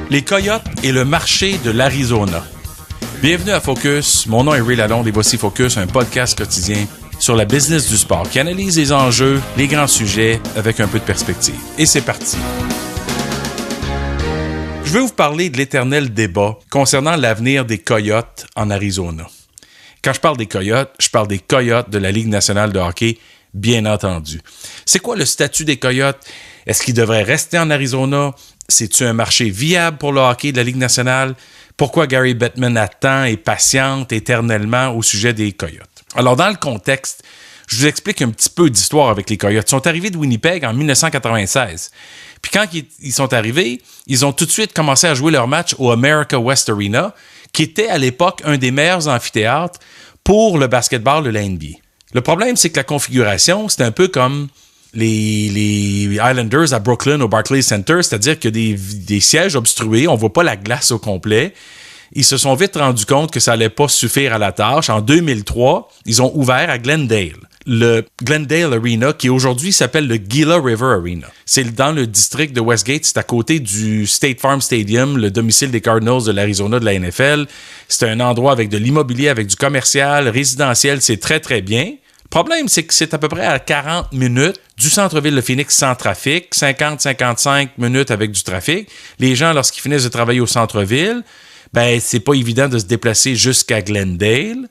Les Coyotes et le marché de l'Arizona. Bienvenue à Focus, mon nom est Ray Lalonde et voici Focus, un podcast quotidien sur la business du sport qui analyse les enjeux, les grands sujets avec un peu de perspective. Et c'est parti. Je vais vous parler de l'éternel débat concernant l'avenir des Coyotes en Arizona. Quand je parle des Coyotes, je parle des Coyotes de la Ligue nationale de hockey, bien entendu. C'est quoi le statut des Coyotes? Est-ce qu'ils devraient rester en Arizona? C'est-tu un marché viable pour le hockey de la Ligue nationale? Pourquoi Gary Bettman attend et patiente éternellement au sujet des Coyotes? Alors, dans le contexte, je vous explique un petit peu d'histoire avec les Coyotes. Ils sont arrivés de Winnipeg en 1996. Puis quand ils sont arrivés, ils ont tout de suite commencé à jouer leur match au America West Arena, qui était à l'époque un des meilleurs amphithéâtres pour le basketball de la NBA. Le problème, c'est que la configuration, c'était un peu comme les Islanders à Brooklyn au Barclays Center, c'est-à-dire qu'il y a des sièges obstrués, on ne voit pas la glace au complet. Ils se sont vite rendus compte que ça n'allait pas suffire à la tâche. En 2003, ils ont ouvert à Glendale, le Glendale Arena, qui aujourd'hui s'appelle le Gila River Arena. C'est dans le district de Westgate, c'est à côté du State Farm Stadium, le domicile des Cardinals de l'Arizona de la NFL. C'est un endroit avec de l'immobilier, avec du commercial, résidentiel, c'est très, très bien. Le problème, c'est que c'est à peu près à 40 minutes du centre-ville de Phoenix sans trafic, 50-55 minutes avec du trafic. Les gens, lorsqu'ils finissent de travailler au centre-ville, ben c'est pas évident de se déplacer jusqu'à Glendale.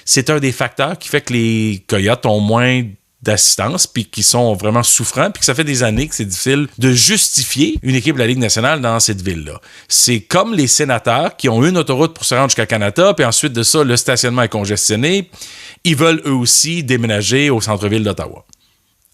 C'est un des facteurs qui fait que les Coyotes ont moins d'assistance, puis qui sont vraiment souffrants, puis que ça fait des années que c'est difficile de justifier une équipe de la Ligue nationale dans cette ville-là. C'est comme les Sénateurs qui ont une autoroute pour se rendre jusqu'à Canada, puis ensuite de ça, le stationnement est congestionné. Ils veulent eux aussi déménager au centre-ville d'Ottawa.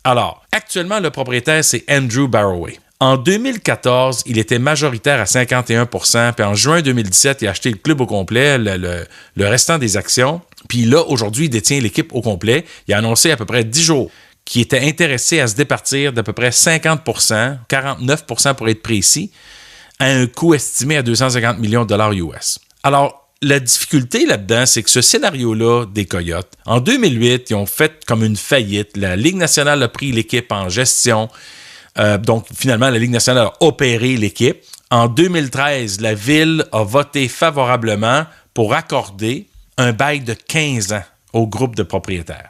Alors, actuellement, le propriétaire, c'est Andrew Barroway. En 2014, il était majoritaire à 51%, puis en juin 2017, il a acheté le club au complet, le restant des actions. Puis là, aujourd'hui, il détient l'équipe au complet. Il a annoncé à peu près 10 jours qu'il était intéressé à se départir d'à peu près 50%, 49% pour être précis, à un coût estimé à 250 millions de dollars US. Alors, la difficulté là-dedans, c'est que ce scénario-là des Coyotes, en 2008, ils ont fait comme une faillite. La Ligue nationale a pris l'équipe en gestion. Donc, finalement, la Ligue nationale a opéré l'équipe. En 2013, la Ville a voté favorablement pour accorder un bail de 15 ans au groupe de propriétaires.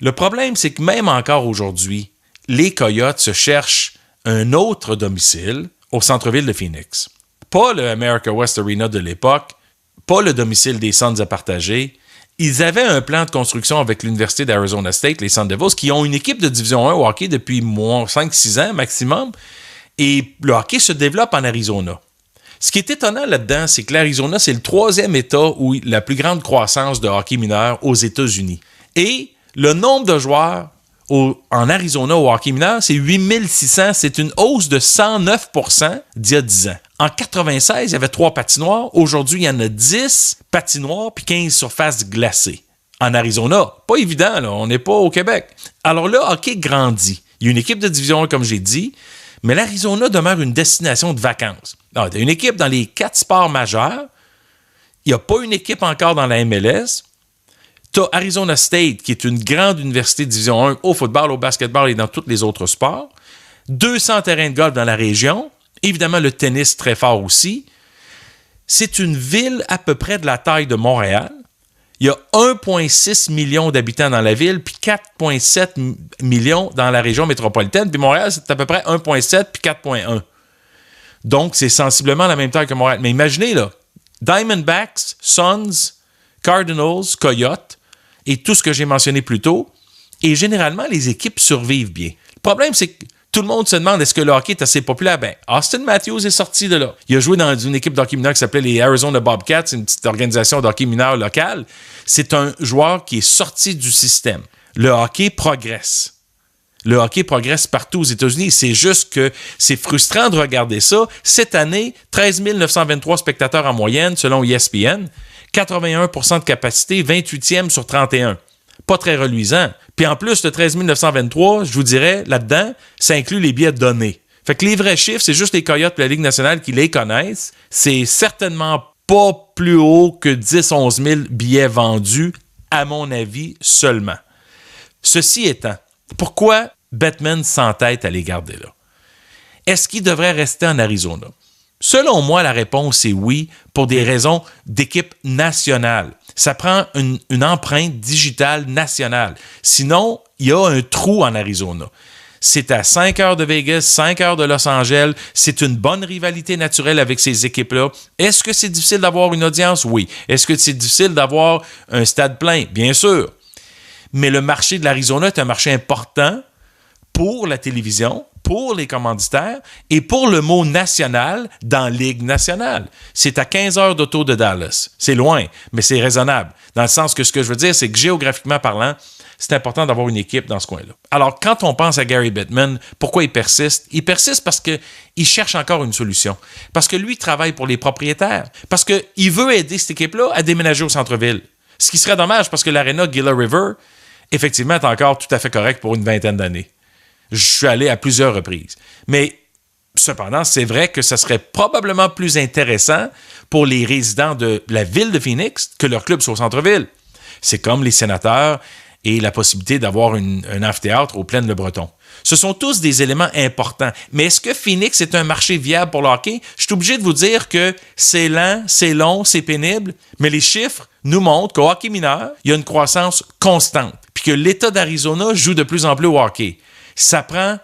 Le problème, c'est que même encore aujourd'hui, les Coyotes se cherchent un autre domicile au centre-ville de Phoenix. Pas le America West Arena de l'époque, pas le domicile des Suns à partager. Ils avaient un plan de construction avec l'Université d'Arizona State, les Sun Devils, qui ont une équipe de Division 1 au hockey depuis 5-6 ans maximum. Et le hockey se développe en Arizona. Ce qui est étonnant là-dedans, c'est que l'Arizona, c'est le 3e État où la plus grande croissance de hockey mineur aux États-Unis. Et le nombre de joueurs en Arizona au hockey mineur, c'est 8600. C'est une hausse de 109% d'il y a 10 ans. En 96, il y avait 3 patinoires. Aujourd'hui, il y en a 10 patinoires puis 15 surfaces glacées. En Arizona, pas évident, là, on n'est pas au Québec. Alors là, hockey grandit. Il y a une équipe de Division 1, comme j'ai dit, mais l'Arizona demeure une destination de vacances. Alors, il y a une équipe dans les 4 sports majeurs. Il n'y a pas une équipe encore dans la MLS. Tu as Arizona State, qui est une grande université de Division 1 au football, au basketball et dans tous les autres sports. 200 terrains de golf dans la région. Évidemment, le tennis très fort aussi. C'est une ville à peu près de la taille de Montréal. Il y a 1,6 million d'habitants dans la ville, puis 4,7 millions dans la région métropolitaine. Puis Montréal, c'est à peu près 1,7 puis 4,1. Donc, c'est sensiblement la même taille que Montréal. Mais imaginez, là, Diamondbacks, Suns, Cardinals, Coyotes, et tout ce que j'ai mentionné plus tôt. Et généralement, les équipes survivent bien. Le problème, c'est que tout le monde se demande, est-ce que le hockey est assez populaire? Ben, Austin Matthews est sorti de là. Il a joué dans une équipe de hockey mineur qui s'appelait les Arizona Bobcats, une petite organisation de hockey mineur locale. C'est un joueur qui est sorti du système. Le hockey progresse. Le hockey progresse partout aux États-Unis. C'est juste que c'est frustrant de regarder ça. Cette année, 13 923 spectateurs en moyenne, selon ESPN. 81% de capacité, 28e sur 31. Pas très reluisant. Puis en plus, le 13 923, je vous dirais, là-dedans, ça inclut les billets donnés. Fait que les vrais chiffres, c'est juste les Coyotes et la Ligue nationale qui les connaissent. C'est certainement pas plus haut que 10-11 000 billets vendus, à mon avis, seulement. Ceci étant, pourquoi Bettman s'entête à les garder là? Est-ce qu'il devrait rester en Arizona? Selon moi, la réponse est oui, pour des raisons d'équipe nationale. Ça prend une empreinte digitale nationale. Sinon, il y a un trou en Arizona. C'est à 5 heures de Vegas, 5 heures de Los Angeles. C'est une bonne rivalité naturelle avec ces équipes-là. Est-ce que c'est difficile d'avoir une audience? Oui. Est-ce que c'est difficile d'avoir un stade plein? Bien sûr. Mais le marché de l'Arizona est un marché important pour la télévision, pour les commanditaires et pour le mot national dans Ligue nationale. C'est à 15 heures d'auto de Dallas. C'est loin, mais c'est raisonnable. Dans le sens que ce que je veux dire, c'est que géographiquement parlant, c'est important d'avoir une équipe dans ce coin-là. Alors, quand on pense à Gary Bettman, pourquoi il persiste? Il persiste parce qu'il cherche encore une solution. Parce que lui travaille pour les propriétaires. Parce qu'il veut aider cette équipe-là à déménager au centre-ville. Ce qui serait dommage parce que l'aréna Gila River, effectivement, est encore tout à fait correct pour une vingtaine d'années. Je suis allé à plusieurs reprises. Mais cependant, c'est vrai que ça serait probablement plus intéressant pour les résidents de la ville de Phoenix que leur club soit au centre-ville. C'est comme les Sénateurs et la possibilité d'avoir un amphithéâtre aux Plaines de Breton. Ce sont tous des éléments importants. Mais est-ce que Phoenix est un marché viable pour le hockey? Je suis obligé de vous dire que c'est lent, c'est long, c'est pénible, mais les chiffres nous montrent qu'au hockey mineur, il y a une croissance constante, puis que l'État d'Arizona joue de plus en plus au hockey. Ça prend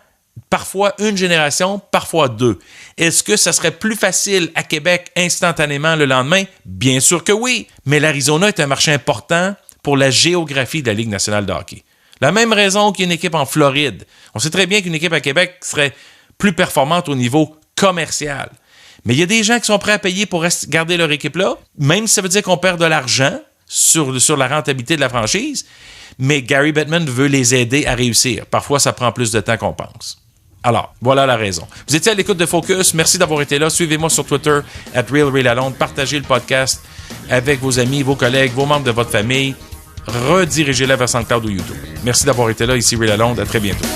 parfois une génération, parfois deux. Est-ce que ça serait plus facile à Québec instantanément le lendemain? Bien sûr que oui, mais l'Arizona est un marché important pour la géographie de la Ligue nationale de hockey. La même raison qu'une équipe en Floride. On sait très bien qu'une équipe à Québec serait plus performante au niveau commercial. Mais il y a des gens qui sont prêts à payer pour garder leur équipe là, même si ça veut dire qu'on perd de l'argent sur la rentabilité de la franchise. Mais Gary Bettman veut les aider à réussir. Parfois, ça prend plus de temps qu'on pense. Alors, voilà la raison. Vous étiez à l'écoute de Focus. Merci d'avoir été là. Suivez-moi sur Twitter, @RealRealAlone. Partagez le podcast avec vos amis, vos collègues, vos membres de votre famille. Redirigez-la vers SoundCloud ou YouTube. Merci d'avoir été là. Ici Real Alone. À très bientôt.